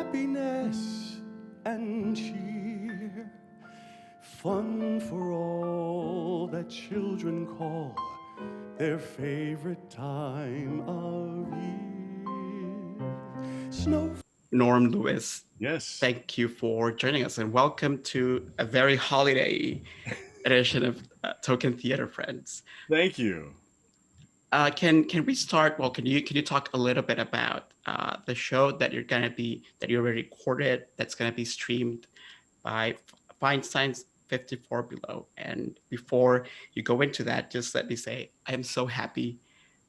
happiness and cheer, fun for all that children call their favorite time of year. Snow. Norm Lewis, Yes. thank you for joining us and welcome to a very holiday edition of Token Theater Friends. Thank you. Can we start? Well, can you talk a little bit about the show that you already recorded that's gonna be streamed by Feinstein's 54 Below? And before you go into that, just let me say I am so happy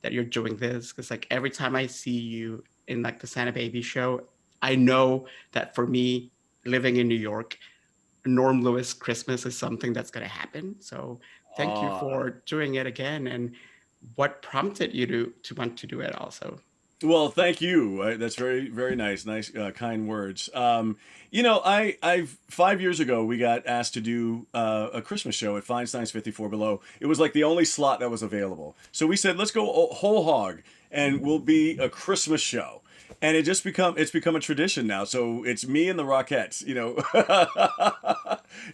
that you're doing this because like every time I see you in like the Santa Baby show, I know that for me living in New York, Norm Lewis Christmas is something that's going to happen. So thank you Ah. for doing it again. And what prompted you to want to do it also? Well, thank you. That's very, very nice. Nice, kind words. I've 5 years ago we got asked to do a Christmas show at Feinstein's 54 Below. It was like the only slot that was available. So we said, let's go whole hog, and we'll be a Christmas show. And it's become a tradition now. So it's me and the Rockettes.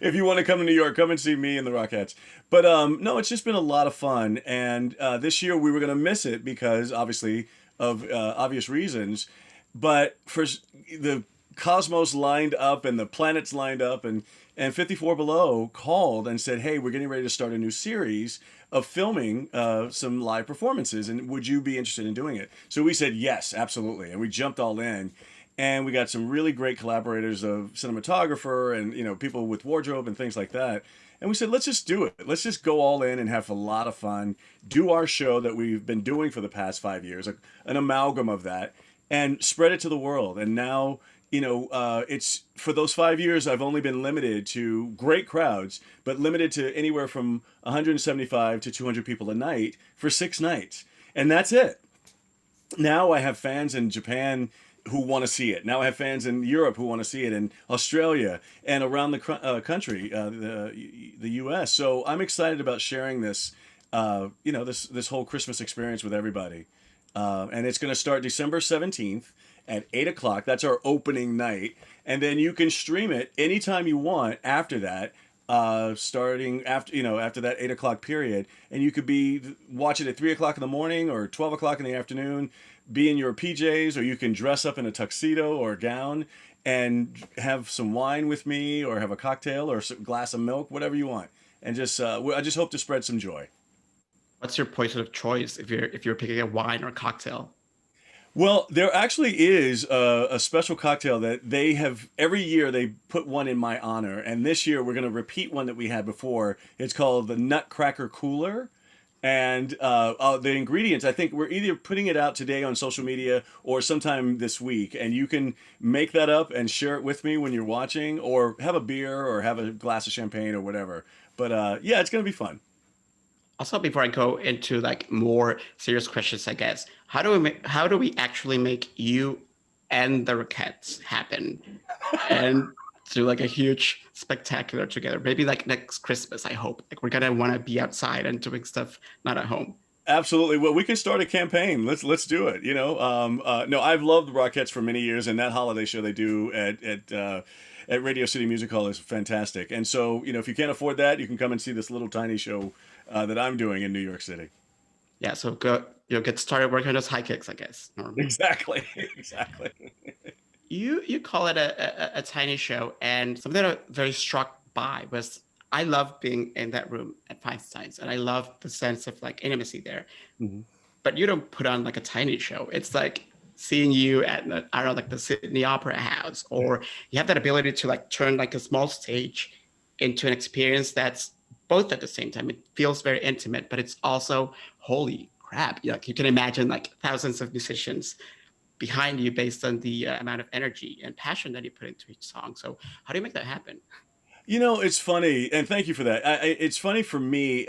If you want to come to New York, come and see me and the Rockettes. But no, it's just been a lot of fun. And this year we were going to miss it because obviously of obvious reasons, but the cosmos lined up and the planets lined up, and 54 Below called and said, hey, we're getting ready to start a new series of filming some live performances, and would you be interested in doing it? So we said yes, absolutely, and we jumped all in. And we got some really great collaborators of cinematographer and people with wardrobe and things like that. And we said, let's just do it. Let's just go all in and have a lot of fun. Do our show that we've been doing for the past 5 years, an amalgam of that, and spread it to the world. And now, it's for those 5 years, I've only been limited to great crowds, but limited to anywhere from 175 to 200 people a night for 6 nights. And that's it. Now I have fans in Japan who want to see it. Now I have fans in Europe who want to see it, in Australia and around the country, the U.S. So I'm excited about sharing this, this whole Christmas experience with everybody. And it's going to start December 17th at 8 o'clock. That's our opening night, and then you can stream it anytime you want after that. Starting after that 8 o'clock period, and you could watch it at 3 o'clock in the morning or 12 o'clock in the afternoon, be in your PJs, or you can dress up in a tuxedo or a gown and have some wine with me, or have a cocktail or a glass of milk, whatever you want, and just I just hope to spread some joy. What's your poison of choice if you're picking a wine or a cocktail? Well, there actually is a special cocktail that they have every year. They put one in my honor, and this year we're going to repeat one that we had before. It's called the Nutcracker Cooler, and the ingredients. I think we're either putting it out today on social media or sometime this week, and you can make that up and share it with me when you're watching, or have a beer or have a glass of champagne or whatever. But yeah, it's going to be fun. Also, before I go into like more serious questions, I guess, how do we actually make you and the Rockets happen and do like a huge spectacular together? Maybe like next Christmas, I hope. Like we're gonna want to be outside and doing stuff not at home. Absolutely. Well, we can start a campaign. Let's do it. No, I've loved the Rockettes for many years, and that holiday show they do at Radio City Music Hall is fantastic. And so, if you can't afford that, you can come and see this little tiny show that I'm doing in New York City. Yeah, so go get started working on those high kicks, I guess. Norm. Exactly. Exactly. You call it a tiny show, and something that I'm very struck by was I love being in that room at Feinstein's, and I love the sense of like intimacy there. Mhm. But you don't put on like a tiny show. It's like seeing you at I don't know, like the Sydney Opera House, or you have that ability to like turn like a small stage into an experience that's both at the same time. It feels very intimate, but it's also holy crap. Like you can imagine like thousands of musicians behind you based on the amount of energy and passion that you put into each song. So how do you make that happen? It's funny, and thank you for that. It's funny for me.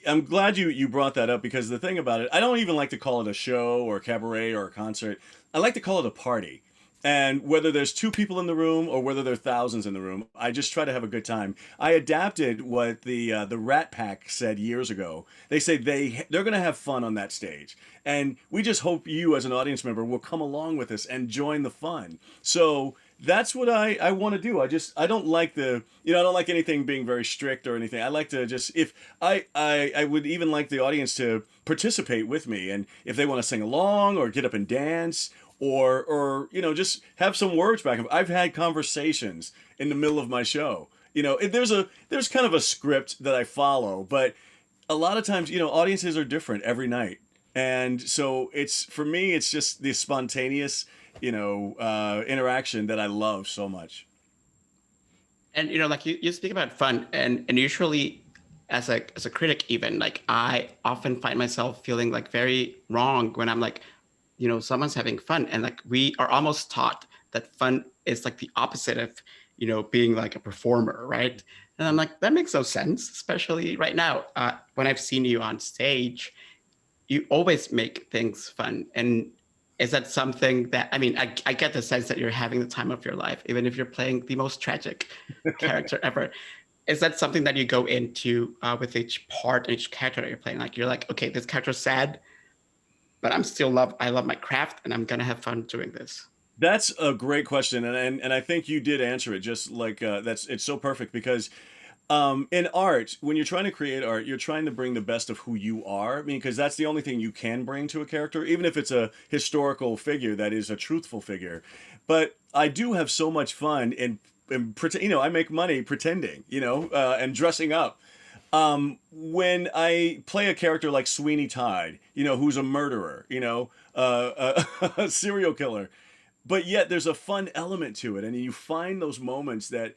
I'm glad you brought that up, because the thing about it, I don't even like to call it a show or a cabaret or a concert. I like to call it a party. And whether there's two people in the room or whether there are thousands in the room, I just try to have a good time. I adapted what the Rat Pack said years ago. They say they're going to have fun on that stage, and we just hope you as an audience member will come along with us and join the fun. So that's what I want to do. I don't like I don't like anything being very strict or anything. I like to just if I would even like the audience to participate with me, and if they want to sing along or get up and dance or just have some words back. I've had conversations in the middle of my show. There's kind of a script that I follow, but a lot of times, audiences are different every night. And so it's for me, it's just the spontaneous, interaction that I love so much. And like you speak about fun, and usually as a critic, even like I often find myself feeling like very wrong when I'm like, someone's having fun, and like we are almost taught that fun is like the opposite of being like a performer, right? And I'm like, that makes no sense, especially right now. When I've seen you on stage, you always make things fun. And is that something that, I mean, I get the sense that you're having the time of your life, even if you're playing the most tragic character ever. Is that something that you go into with each part and each character that you're playing? Like you're like, okay, this character's sad, but I love my craft, and I'm gonna have fun doing this. That's a great question, and I think you did answer it just like it's so perfect because in art, when you're trying to create art, you're trying to bring the best of who you are. I mean, because that's the only thing you can bring to a character, even if it's a historical figure that is a truthful figure. But I do have so much fun in pretend. I make money pretending, and dressing up. When I play a character like Sweeney Todd, who's a murderer, a serial killer, but yet there's a fun element to it, and you find those moments that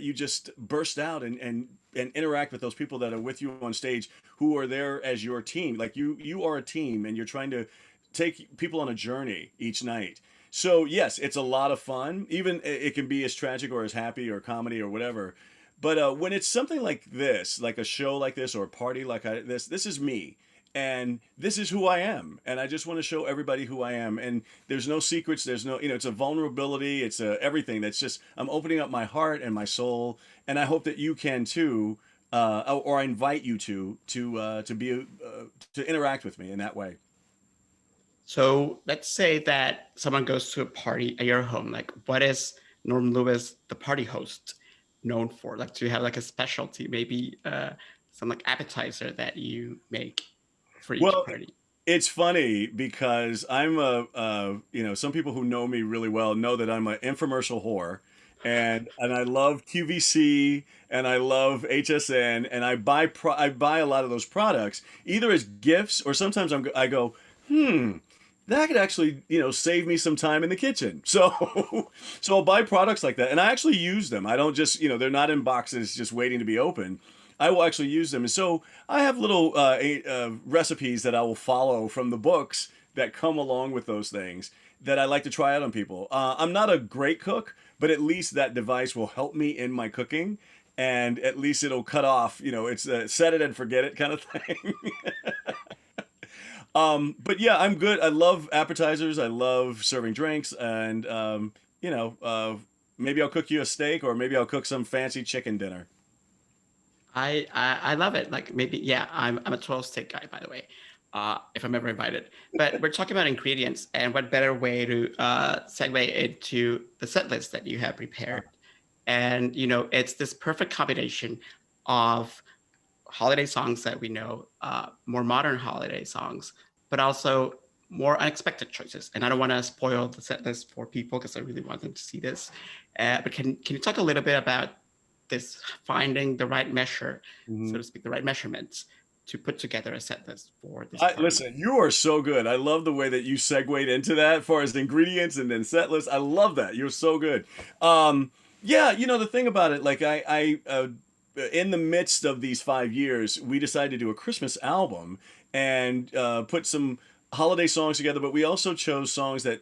you just burst out and interact with those people that are with you on stage who are there as your team. Like you are a team, and you're trying to take people on a journey each night. So yes, it's a lot of fun. Even it can be as tragic or as happy or comedy or whatever. But when it's something like this, like a show like this or a party like this is me. And this is who I am. And I just want to show everybody who I am. And there's no secrets. There's no, it's a vulnerability. It's everything. That's just, I'm opening up my heart and my soul. And I hope that you can too, or I invite you to interact with me in that way. So let's say that someone goes to a party at your home. Like, what is Norm Lewis, the party host, known for? Like, do you have like a specialty, maybe some like appetizer that you make for each Well, party? it's funny because some people who know me really well know that I'm an infomercial whore, and I love QVC and I love HSN, and I buy a lot of those products either as gifts or sometimes I go, that could actually save me some time in the kitchen. So so I'll buy products like that, and I actually use them. I don't just they're not in boxes just waiting to be open. I will actually use them. And so I have little recipes that I will follow from the books that come along with those things that I like to try out on people. I'm not a great cook, but at least that device will help me in my cooking, and at least it'll cut off. It's a set it and forget it kind of thing. But yeah, I'm good. I love appetizers. I love serving drinks, and maybe I'll cook you a steak, or maybe I'll cook some fancy chicken dinner. I love it. Like maybe, yeah, I'm a 12 steak guy, by the way, if I'm ever invited. But we're talking about ingredients, and what better way to segue into the set list that you have prepared. And it's this perfect combination of holiday songs that we know, more modern holiday songs, but also more unexpected choices. And I don't want to spoil the set list for people because I really want them to see this. But can you talk a little bit about this finding the right measure, so Mhm. to speak, the right measurements to put together a set list for this party? Listen, you are so good. I love the way that you segued into that as far as ingredients and then set list. I love that. You're so good. Yeah, the thing about it, like in the midst of these 5 years, we decided to do a Christmas album and put some holiday songs together, but we also chose songs that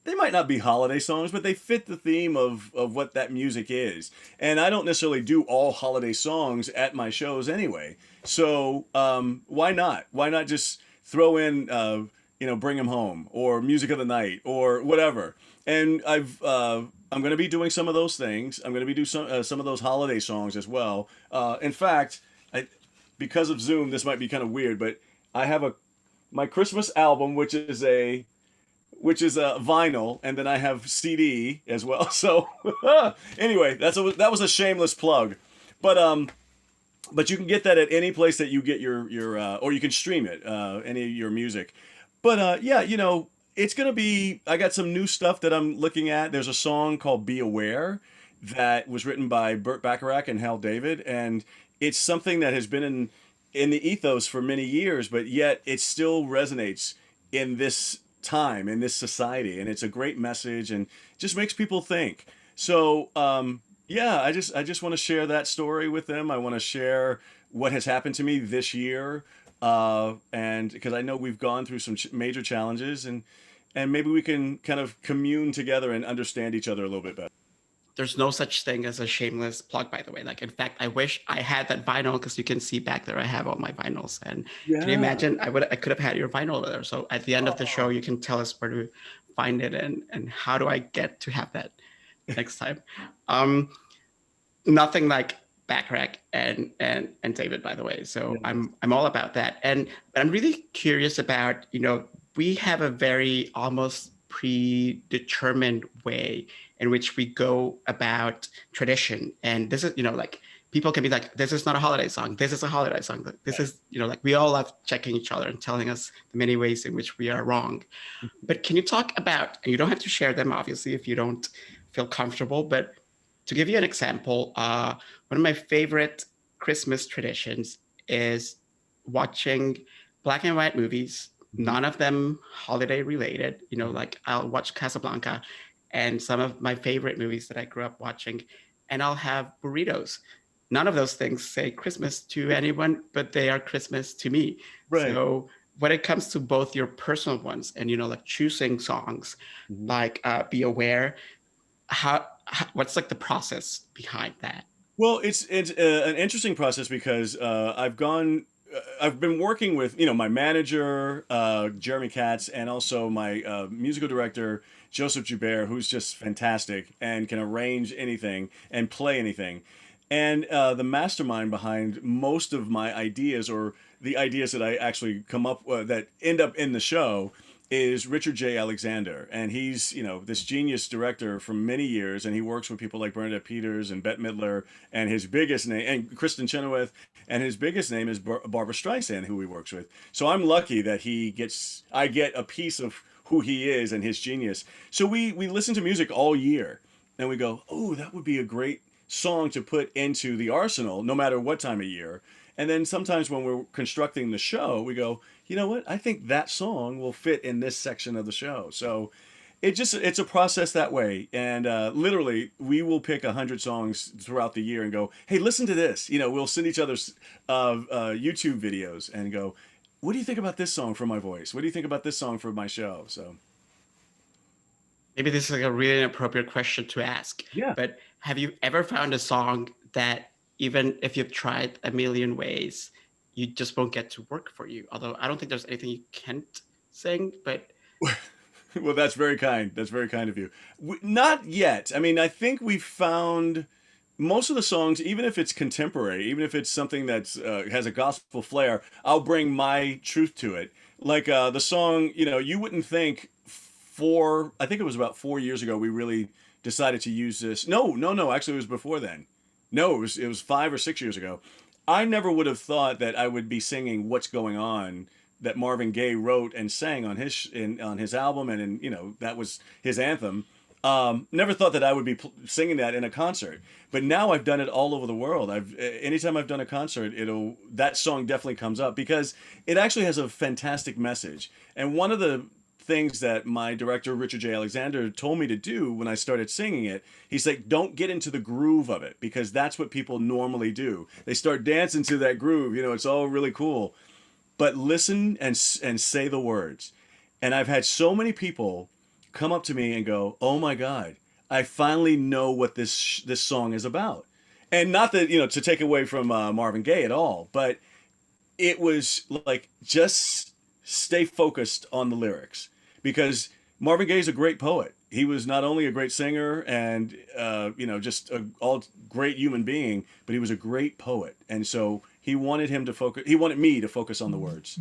they might not be holiday songs, but they fit the theme of what that music is. And I don't necessarily do all holiday songs at my shows anyway. So why not? Why not just throw in, Bring 'Em Home or Music of the Night or whatever? and I'm going to be doing some of those things. I'm going to be do some of those holiday songs as well. In fact, I because of Zoom, this might be kind of weird, but I have a my Christmas album, which is a vinyl, and then I have CD as well. So anyway, that was a shameless plug, but but you can get that at any place that you get your or you can stream it, any of your music. But yeah, it's gonna be. I got some new stuff that I'm looking at. There's a song called "Be Aware" that was written by Burt Bacharach and Hal David, and it's something that has been in the ethos for many years, but yet it still resonates in this time, in this society, and it's a great message and just makes people think. So yeah, I just want to share that story with them. I want to share what has happened to me this year, and because I know we've gone through some major challenges, and maybe we can kind of commune together and understand each other a little bit better. There's no such thing as a shameless plug, by the way. Like, in fact, I wish I had that vinyl because you can see back there I have all my vinyls. And can you Yeah. imagine? I could have had your vinyl over there. So at the end of the show, Oh, you can tell us where to find it and how do I get to have that next time. Um, Nothing like Backrack and David, by the way. So yes. I'm all about that. And but I'm really curious about, we have a very almost predetermined way in which we go about tradition. And this is, like, people can be like, this is not a holiday song. This is a holiday song. This Right. is, like, we all love checking each other and telling us the many ways in which we are wrong. But can you talk about, and you don't have to share them, obviously, if you don't feel comfortable, but to give you an example, one of my favorite Christmas traditions is watching black and white movies, Mhm. none of them holiday related. Mhm. Like, I'll watch Casablanca and some of my favorite movies that I grew up watching, and I'll have burritos. None of those things say Christmas to anyone, but they are Christmas to me. Right. So when it comes to both your personal ones and, like, choosing songs, Mhm. like Be Aware, what's like the process behind that? Well, it's an interesting process because I've been working with my manager Jeremy Katz and also my musical director Joseph Joubert, who's just fantastic and can arrange anything and play anything, and the mastermind behind most of my ideas or the ideas that I actually come up that end up in the show is Richard J. Alexander, and he's this genius director for many years, and he works with people like Bernadette Peters and Bette Midler, and his biggest name and Kristen Chenoweth, and his biggest name is Barbara Streisand, who he works with. So I'm lucky that I get a piece of who he is and his genius. So we listen to music all year, and we go, oh, that would be a great song to put into the arsenal, no matter what time of year. And then sometimes when we're constructing the show, we go, you know what? I think that song will fit in this section of the show. So it's a process that way. And literally, we will pick 100 songs throughout the year and go, hey, listen to this. We'll send each other's YouTube videos and go, what do you think about this song for my voice? What do you think about this song for my show? So Maybe this is like a really inappropriate question to ask, yeah. but have you ever found a song that, even if you've tried a million ways, you just won't get to work for you? Although I don't think there's anything you can't sing, but Well, that's very kind. That's very kind of you. Not yet. I mean, I think we've found most of the songs, even if it's contemporary, even if it's something that's has a gospel flair, I'll bring my truth to it. Like the song, you wouldn't think I think it was about 4 years ago, we really decided to use this. No, no, no. Actually, it was before then. No, it was 5 or 6 years ago. I never would have thought that I would be singing "What's Going On" that Marvin Gaye wrote and sang on his album, and that was his anthem. Never thought that I would be singing that in a concert, but now I've done it all over the world. Anytime I've done a concert, that song definitely comes up because it actually has a fantastic message. And one of the things that my director Richard J. Alexander told me to do when I started singing it, he's like, don't get into the groove of it because that's what people normally do. They start dancing to that groove. It's all really cool, but listen and say the words. And I've had so many people come up to me and go, "Oh my God, I finally know what this song is about." And not that to take away from Marvin Gaye at all, but it was like just stay focused on the lyrics because Marvin Gaye's a great poet. He was not only a great singer and just a all great human being, but he was a great poet. And so he wanted him to focus. He wanted me to focus on the words.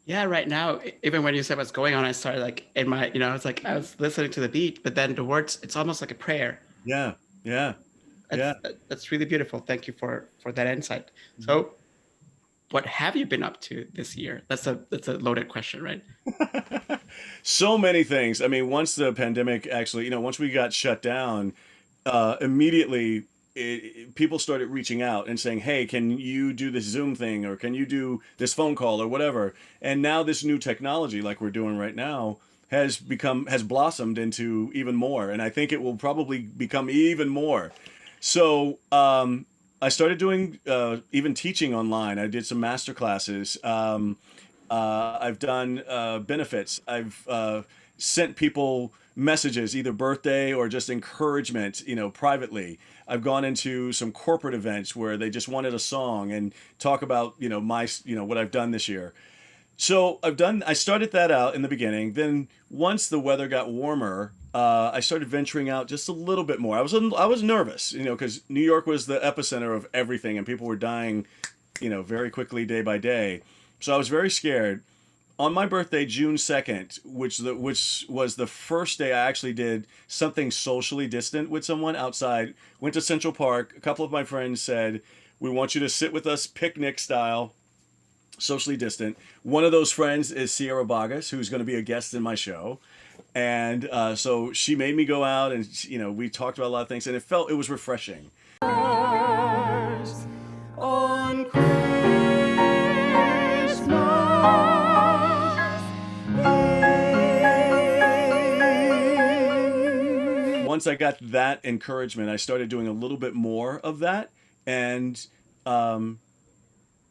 Yeah, right now, even when you said what's going on, I started like in my, it's like I was listening to the beat, but then the words, it's almost like a prayer. Yeah, yeah, yeah. That's really beautiful. Thank you for that insight. Mm-hmm. So, what have you been up to this year? That's a loaded question, right? So many things. I mean, once the pandemic actually, once we got shut down, immediately people started reaching out and saying, "Hey, can you do this Zoom thing, or can you do this phone call, or whatever?" And now this new technology, like we're doing right now, has blossomed into even more, and I think it will probably become even more. So I started doing even teaching online. I did some master classes. I've done benefits. I've sent people messages, either birthday or just encouragement, privately. I've gone into some corporate events where they just wanted a song and talk about, what I've done this year. So I started that out in the beginning. Then once the weather got warmer, I started venturing out just a little bit more. I was nervous, because New York was the epicenter of everything and people were dying, very quickly day by day. So I was very scared. On my birthday, June 2nd, which was the first day I actually did something socially distant with someone outside, went to Central Park. A couple of my friends said, "We want you to sit with us picnic style, socially distant." One of those friends is Sierra Bogus, who's going to be a guest in my show. And so she made me go out and, we talked about a lot of things and it was refreshing. On once I got that encouragement, I started doing a little bit more of that and doing,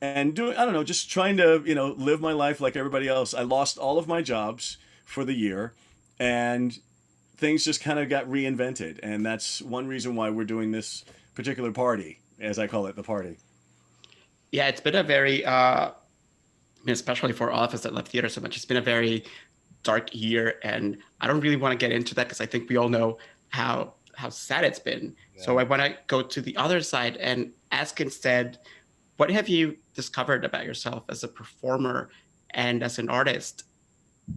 I don't know, just trying to, live my life like everybody else. I lost all of my jobs for the year and things just kind of got reinvented. And that's one reason why we're doing this particular party, as I call it, the party. Yeah, it's been a very, especially for all of us that love theater so much, it's been a very dark year. And I don't really want to get into that because I think we all know how sad it's been. Yeah. So I want to go to the other side and ask instead, what have you discovered about yourself as a performer and as an artist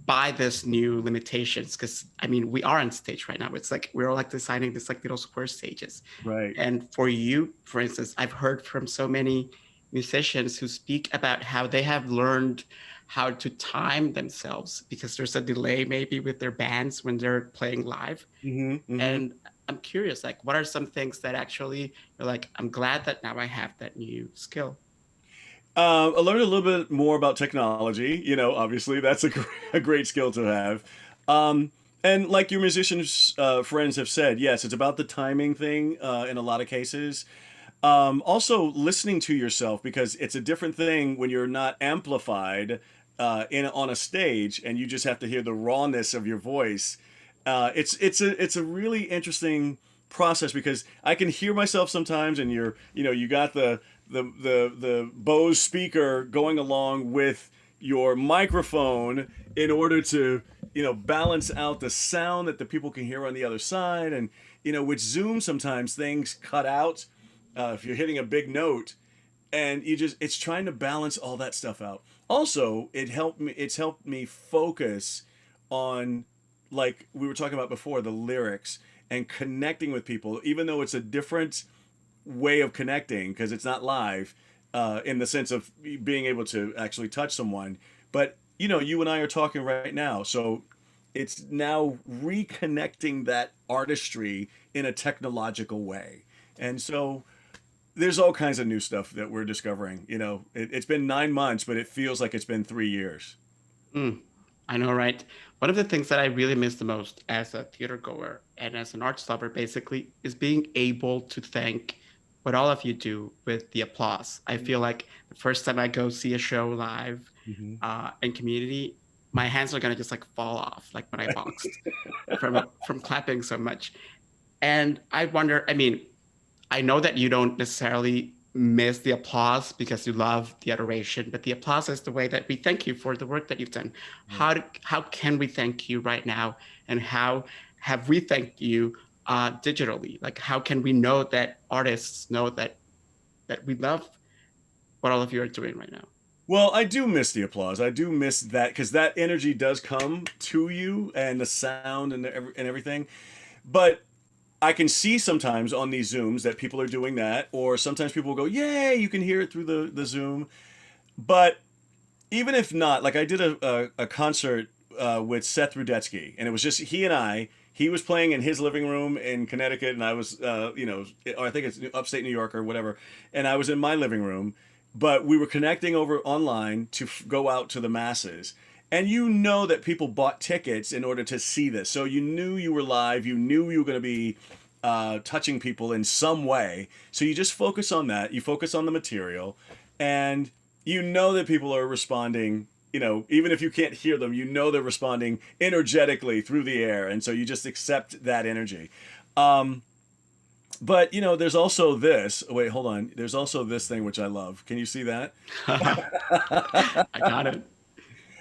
by this new limitations? Because I mean, we are on stage right now. It's like we're like designing this like little square stages. Right. And for you, for instance, I've heard from so many musicians who speak about how they have learned how to time themselves because there's a delay maybe with their bands when they're playing live. Mm-hmm, mm-hmm. And I'm curious, like, what are some things that actually you're like, I'm glad that now I have that new skill? I learned a little bit more about technology. Obviously that's a great skill to have. And like your musicians friends have said, yes, it's about the timing thing in a lot of cases. Also listening to yourself, because it's a different thing when you're not amplified on a stage and you just have to hear the rawness of your voice. It's a really interesting process because I can hear myself sometimes, and you got the Bose speaker going along with your microphone in order to balance out the sound that the people can hear on the other side. And with Zoom sometimes things cut out if you're hitting a big note, and it's trying to balance all that stuff out. Also, it's helped me focus on, like we were talking about before, the lyrics and connecting with people, even though it's a different way of connecting because it's not live in the sense of being able to actually touch someone. But you and I are talking right now, so it's now reconnecting that artistry in a technological way. And so there's all kinds of new stuff that we're discovering. It's been 9 months, but it feels like it's been 3 years. I know, right? One of the things that I really miss the most as a theater goer and as an arts lover, basically, is being able to thank what all of you do with the applause. I feel like the first time I go see a show live in community, my hands are gonna just like fall off, like when I boxed from clapping so much. And I wonder, I mean, I know that you don't necessarily miss the applause because you love the adoration, but the applause is the way that we thank you for the work that you've done. How can we thank you right now, and how have we thanked you digitally? Like, how can we know that artists know that we love what all of you are doing right now? Well, I do miss the applause. I do miss that because that energy does come to you and the sound and everything. But I can see sometimes on these Zooms that people are doing that, or sometimes people will go, "Yay!" You can hear it through the Zoom. But even if not, like I did a concert with Seth Rudetsky, and it was just he and I. He was playing in his living room in Connecticut, and I was, or I think it's upstate New York or whatever, and I was in my living room. But we were connecting over online to go out to the masses. And you know that people bought tickets in order to see this. So you knew you were live. You knew you were going to be touching people in some way. So you just focus on that. You focus on the material. And you know that people are responding, even if you can't hear them, you know they're responding energetically through the air. And so you just accept that energy. Um, but, there's also this. Wait, hold on. There's also this thing which I love. Can you see that? I got it.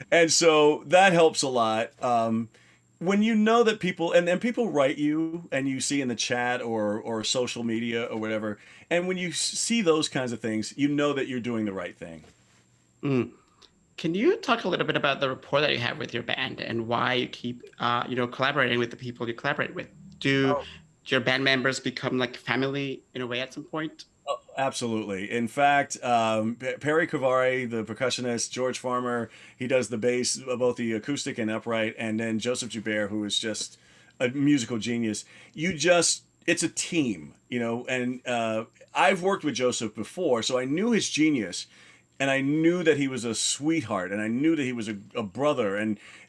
And so that helps a lot. When you know that people and people write you and you see in the chat or social media or whatever, and when you see those kinds of things, you know that you're doing the right thing. Mm. Can you talk a little bit about the rapport that you have with your band and why you keep, collaborating with the people you collaborate with? Do your band members become like family in a way at some point? Oh, absolutely. In fact, Perry Cavari, the percussionist, George Farmer, he does the bass, both the acoustic and upright, and then Joseph Joubert, who is just a musical genius. It's a team, and I've worked with Joseph before, so I knew his genius, and I knew that he was a sweetheart, and I knew that he was a brother,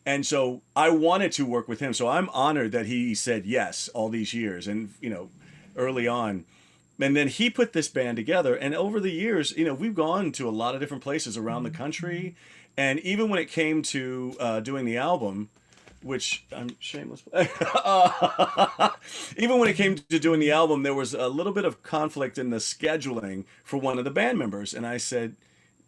and so I wanted to work with him. So I'm honored that he said yes all these years, and early on. And then he put this band together, and over the years, we've gone to a lot of different places around the country, and even when it came to doing the album, which I'm shameless. Even when it came to doing the album, there was a little bit of conflict in the scheduling for one of the band members, and I said,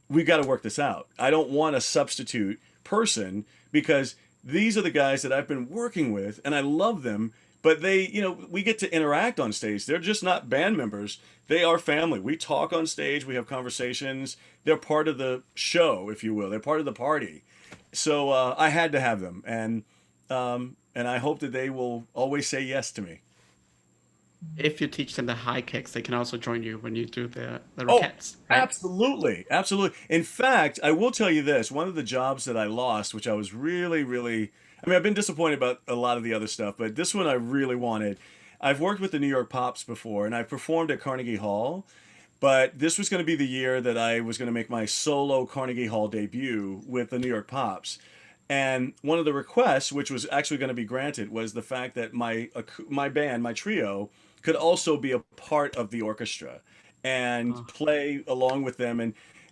"We got to work this out. I don't want a substitute person because these are the guys that I've been working with, and I love them." But they, we get to interact on stage. They're just not band members. They are family. We talk on stage. We have conversations. They're part of the show, if you will. They're part of the party. So I had to have them, and I hope that they will always say yes to me. If you teach them the high kicks, they can also join you when you do the Oh, roquettes, right? absolutely, absolutely. In fact, I will tell you this: one of the jobs that I lost, which I was really, really, I mean, I've been disappointed about a lot of the other stuff, but this one I really wanted. I've worked with the New York Pops before, and I performed at Carnegie Hall, but this was going to be the year that I was going to make my solo Carnegie Hall debut with the New York Pops. And one of the requests, which was actually going to be granted, was the fact that my band, my trio, could also be a part of the orchestra and Oh. play along with them.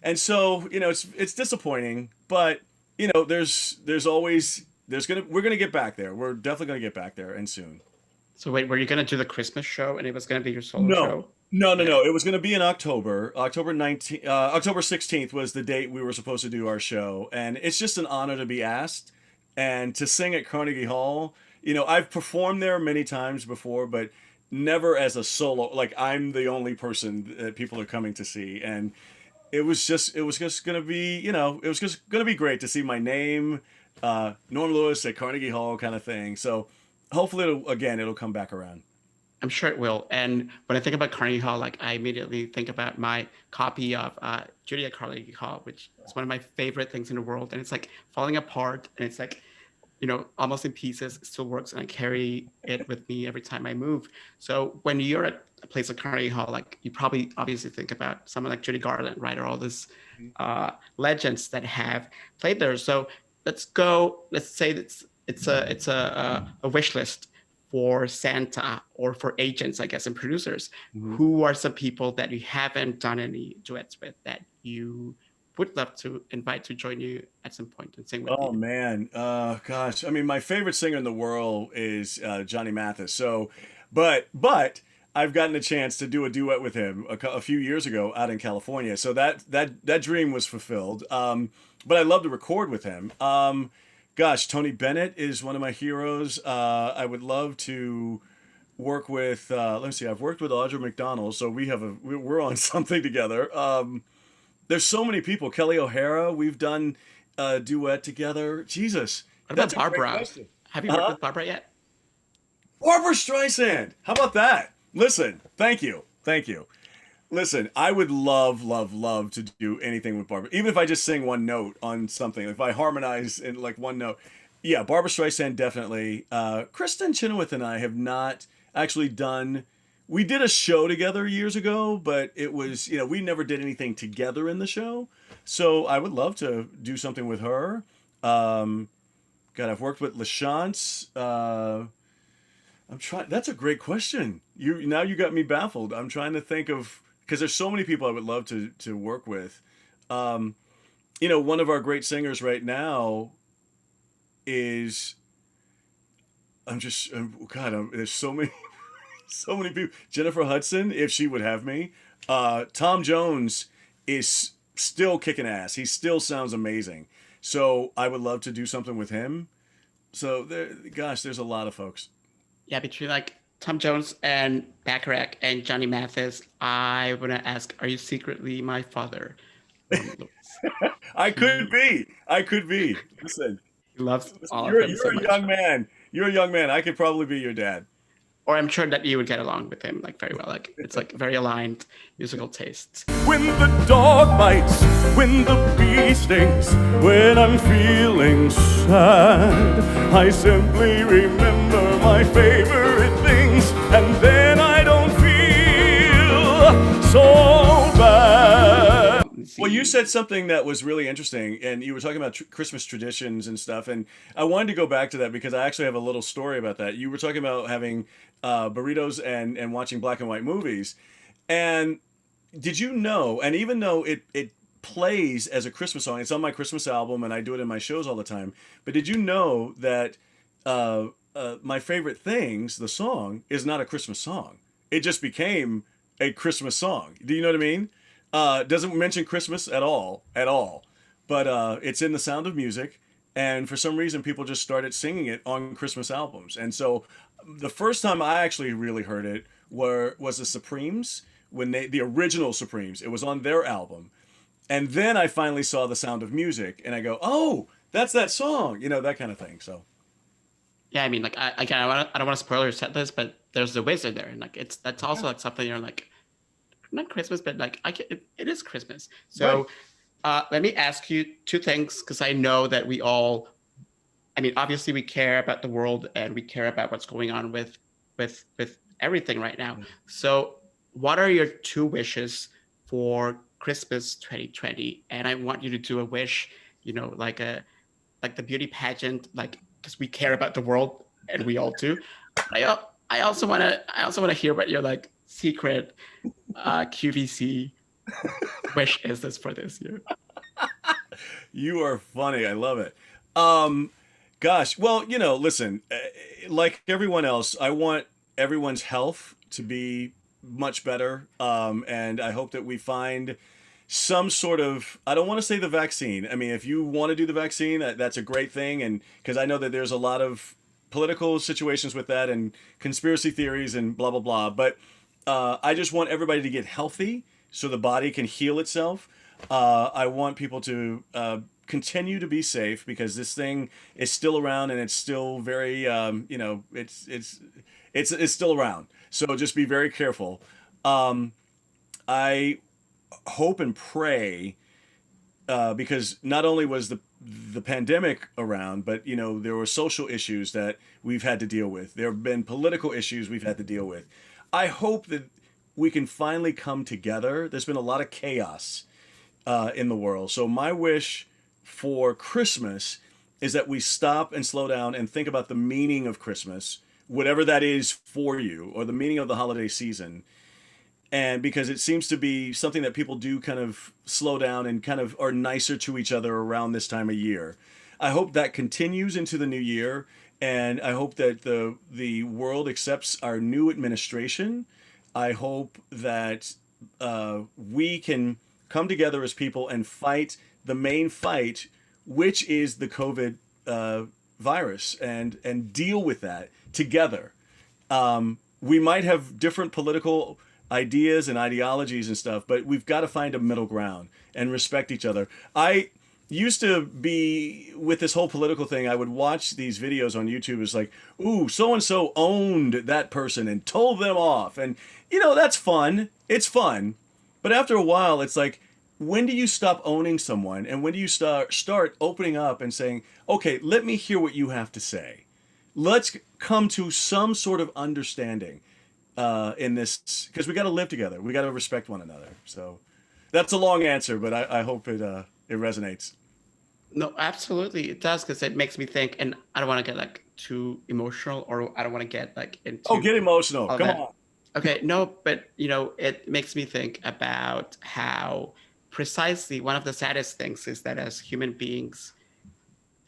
And so it's disappointing, but there's always we're gonna get back there. We're definitely gonna get back there and soon. So wait, were you gonna do the Christmas show and it was gonna be your solo No, show? no, no, Okay. no. It was going to be in October. October 19th, October 16th was the date we were supposed to do our show. And it's just an honor to be asked and to sing at Carnegie Hall. I've performed there many times before, but never as a solo. Like I'm the only person that people are coming to see. And it was just going to be, it was just going to be great to see my name, Norm Lewis at Carnegie Hall kind of thing. So hopefully it'll come back around. I'm sure it will. And when I think about Carnegie Hall, like I immediately think about my copy of Judy at Carnegie Hall, which is one of my favorite things in the world. And it's like falling apart, and it's like, almost in pieces. It still works, and I carry it with me every time I move. So when you're at a place like Carnegie Hall, like you probably obviously think about someone like Judy Garland, right, or all these legends that have played there. So let's go. Let's say it's a wish list for Santa or for agents, I guess, and producers. Mhm. Who are some people that you haven't done any duets with that you would love to invite to join you at some point and sing with Oh you? man, gosh. I mean, my favorite singer in the world is Johnny Mathis. So, but I've gotten a chance to do a duet with him a few years ago out in California. So that dream was fulfilled. But I love to record with him. Gosh, Tony Bennett is one of my heroes. I would love to work with. Let me see. I've worked with Audra McDonald, so we're on something together. There's so many people. Kelly O'Hara, we've done a duet together. Jesus, What about that's a great Barbara? question. Have you worked with Barbara yet? Barbara Streisand. How about that? Listen, thank you. Thank you. Listen, I would love, love, love to do anything with Barbara. Even if I just sing one note on something, if I harmonize in like one note. Yeah, Barbara Streisand definitely. Kristen Chenoweth and I have not actually done. We did a show together years ago, but it was, we never did anything together in the show. So I would love to do something with her. Um, God, I've worked with LaChance. I'm trying. That's a great question. You got me baffled. I'm trying to think of because there's so many people I would love to work with. Um, one of our great singers right now is God. There's so many so many people. Jennifer Hudson, if she would have me. Tom Jones is still kicking ass. He still sounds amazing. So I would love to do something with him. So gosh, there's a lot of folks. Yeah, between like Tom Jones and Bacharach and Johnny Mathis, I want to ask, are you secretly my father? Lewis. I could He, be. I could be. Listen, he loves listen, all of you're them so you're a much. young man. You're a young man. I could probably be your dad. Or I'm sure that you would get along with him like very well. Like it's like very aligned musical tastes. When the dog bites, when the bee stings, when I'm feeling sad, I simply remember my favorite things, and then I don't feel so bad. Let's Well, you see. said something that was really interesting, and you were talking about Christmas traditions and stuff. And I wanted to go back to that because I actually have a little story about that. You were talking about having burritos and watching black and white movies. And did you know? And even though it plays as a Christmas song, it's on my Christmas album, and I do it in my shows all the time. But did you know that my favorite things, the song, is not a Christmas song? It just became a Christmas song. Do you know what I mean? Doesn't mention Christmas at all. But it's in The Sound of Music, and for some reason, people just started singing it on Christmas albums. And so, the first time I actually really heard it was the Supremes when the original Supremes. It was on their album, and then I finally saw The Sound of Music, and I go, "Oh, that's that song," that kind of thing. So, Yeah, I mean, like again, I don't want to spoil your set list, but there's the wizard there, and like that's also like something you're like not Christmas, but like it is Christmas. right. So let me ask you two things because I know that we all, I mean, obviously we care about the world and we care about what's going on with everything right now. So what are your two wishes for Christmas 2020? And I want you to do a wish, like the beauty pageant, like because we care about the world and we all do. I also want to hear what your like secret QVC wish is this for this year. You are funny. I love it. Um, Gosh, well, listen, like everyone else, I want everyone's health to be much better. And I hope that we find some sort of, I don't want to say the vaccine. I mean, if you want to do the vaccine, that's a great thing. And because I know that there's a lot of political situations with that and conspiracy theories and blah, blah, blah. But I just want everybody to get healthy so the body can heal itself. I want people to continue to be safe because this thing is still around and it's still very, it's still around. So just be very careful. I hope and pray because not only was the pandemic around, but there were social issues that we've had to deal with. There have been political issues we've had to deal with. I hope that we can finally come together. There's been a lot of chaos in the world. So my wish for Christmas is that we stop and slow down and think about the meaning of Christmas, whatever that is for you, or the meaning of the holiday season. And because it seems to be something that people do kind of slow down and kind of are nicer to each other around this time of year. I hope that continues into the new year, and I hope that the world accepts our new administration I hope that we can come together as people and fight the main fight, which is the COVID virus, and deal with that together. We might have different political ideas and ideologies and stuff, but we've got to find a middle ground and respect each other. I used to be with this whole political thing. I would watch these videos on YouTube. It's like, ooh, so and so owned that person and told them off. And, that's fun. It's fun. But after a while, it's like, when do you stop owning someone? And when do you start opening up and saying, okay, let me hear what you have to say. Let's come to some sort of understanding in this, because we got to live together. We got to respect one another. So that's a long answer, but I hope it resonates. No, absolutely, it does, because it makes me think, and I don't want to get like too emotional, or I don't want to get like into. Oh, get emotional! Come on. Okay, no, but it makes me think about how precisely one of the saddest things is that as human beings,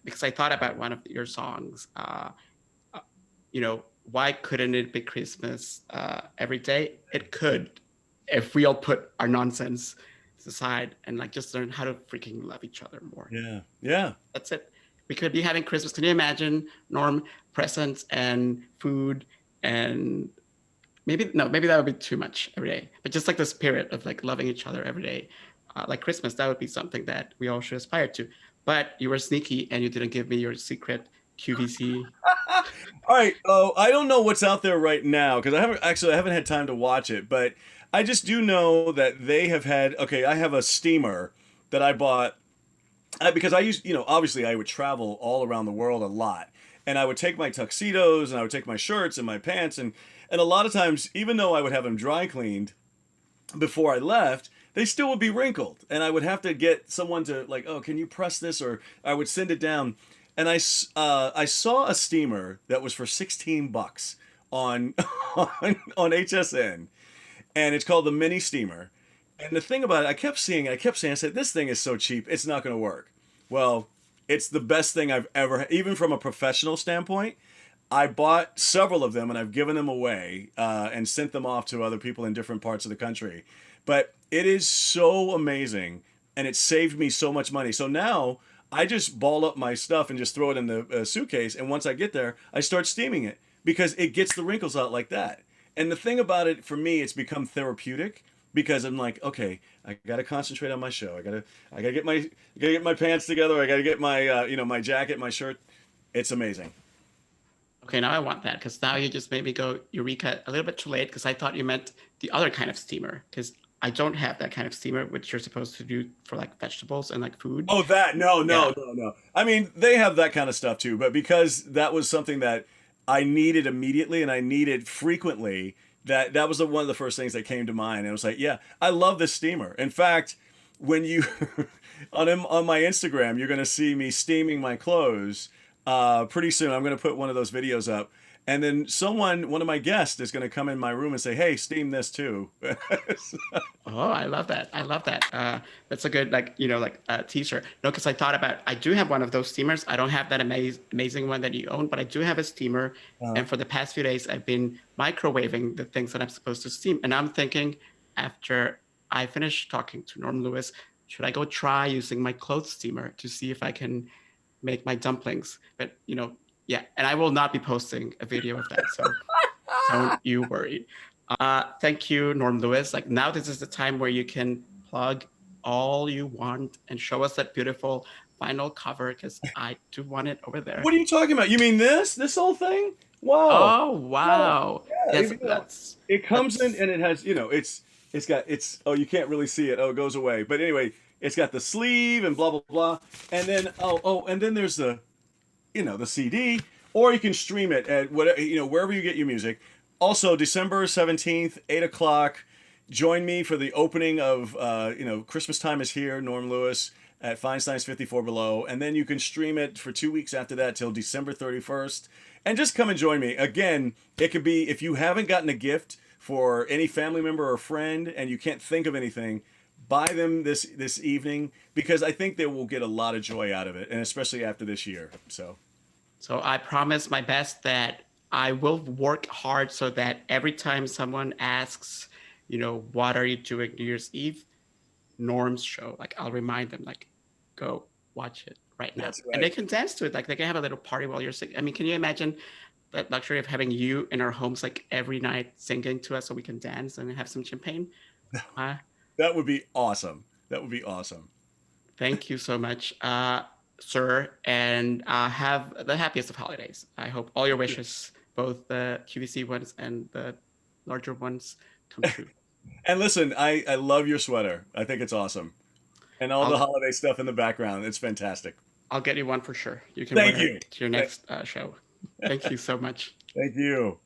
because I thought about one of your songs, why couldn't it be Christmas every day? It could, if we all put our nonsense aside and like just learn how to freaking love each other more. Yeah. That's it. We could be having Christmas. Can you imagine, Norm, presents and food and maybe that would be too much every day. But just like the spirit of like loving each other every day, like Christmas, that would be something that we all should aspire to. But you were sneaky and you didn't give me your secret QVC. All right. Oh, I don't know what's out there right now because I haven't had time to watch it, but I just do know that they have had. Okay, I have a steamer that I bought because I used, obviously I would travel all around the world a lot, and I would take my tuxedos and I would take my shirts and my pants, and a lot of times, even though I would have them dry cleaned before I left, they still would be wrinkled, and I would have to get someone to like, oh, can you press this, or I would send it down. And I saw a steamer that was for $16 on HSN, and it's called the Mini Steamer. And the thing about it, I kept saying, I said, this thing is so cheap, it's not going to work. Well, it's the best thing I've ever, even from a professional standpoint. I bought several of them and I've given them away and sent them off to other people in different parts of the country. But it is so amazing, and it saved me so much money. So now I just ball up my stuff and just throw it in the suitcase. And once I get there, I start steaming it because it gets the wrinkles out like that. And the thing about it, for me, it's become therapeutic because I'm like, okay, I got to concentrate on my show. I gotta get my pants together. I got to get my, my jacket, my shirt. It's amazing. Okay, now I want that, because now you just made me go Eureka a little bit too late, because I thought you meant the other kind of steamer, because I don't have that kind of steamer, which you're supposed to do for like vegetables and like food. Oh, that? No. I mean, they have that kind of stuff too, but because that was something that I needed immediately and I needed frequently, that was one of the first things that came to mind. And I was like, yeah, I love this steamer. In fact, when you on my Instagram, you're going to see me steaming my clothes. Pretty soon, I'm going to put one of those videos up. And then one of my guests is going to come in my room and say, hey, steam this too. Oh, I love that. That's a good, t-shirt. No, because I thought about, I do have one of those steamers. I don't have that amazing one that you own, but I do have a steamer. And for the past few days, I've been microwaving the things that I'm supposed to steam. And I'm thinking, after I finish talking to Norm Lewis, should I go try using my clothes steamer to see if I can make my dumplings? But, yeah, and I will not be posting a video of that, so don't you worry. Thank you, Norm Lewis. Like, now this is the time where you can plug all you want and show us that beautiful vinyl cover, because I do want it over there. What are you talking about? You mean this whole thing? Wow. Oh, wow. Yeah, Yes, it comes in and it has, you can't really see it. Oh, it goes away. But anyway, it's got the sleeve and blah, blah, blah. And then, and then there's the CD, or you can stream it at wherever you get your music. Also, December 17th, 8:00, join me for the opening of, Christmas Time is Here, Norm Lewis at Feinstein's 54 Below. And then you can stream it for 2 weeks after that till December 31st. And just come and join me. Again, it could be, if you haven't gotten a gift for any family member or friend and you can't think of anything, buy them this evening, because I think they will get a lot of joy out of it, and especially after this year. So I promise my best that I will work hard so that every time someone asks, what are you doing New Year's Eve? Norm's show. Like I'll remind them, like, go watch it right now, That's and they right. can dance to it. Like they can have a little party while you're singing. I mean, can you imagine that luxury of having you in our homes like every night singing to us so we can dance and have some champagne? Uh, That would be awesome. That would be awesome. Thank you so much, sir, and have the happiest of holidays. I hope all your wishes, both the QVC ones and the larger ones, come true. And listen, I love your sweater. I think it's awesome. And all the I'll holiday stuff in the background. It's fantastic. I'll get you one for sure. You can Thank wear you. it to your next show. Thank you so much. Thank you.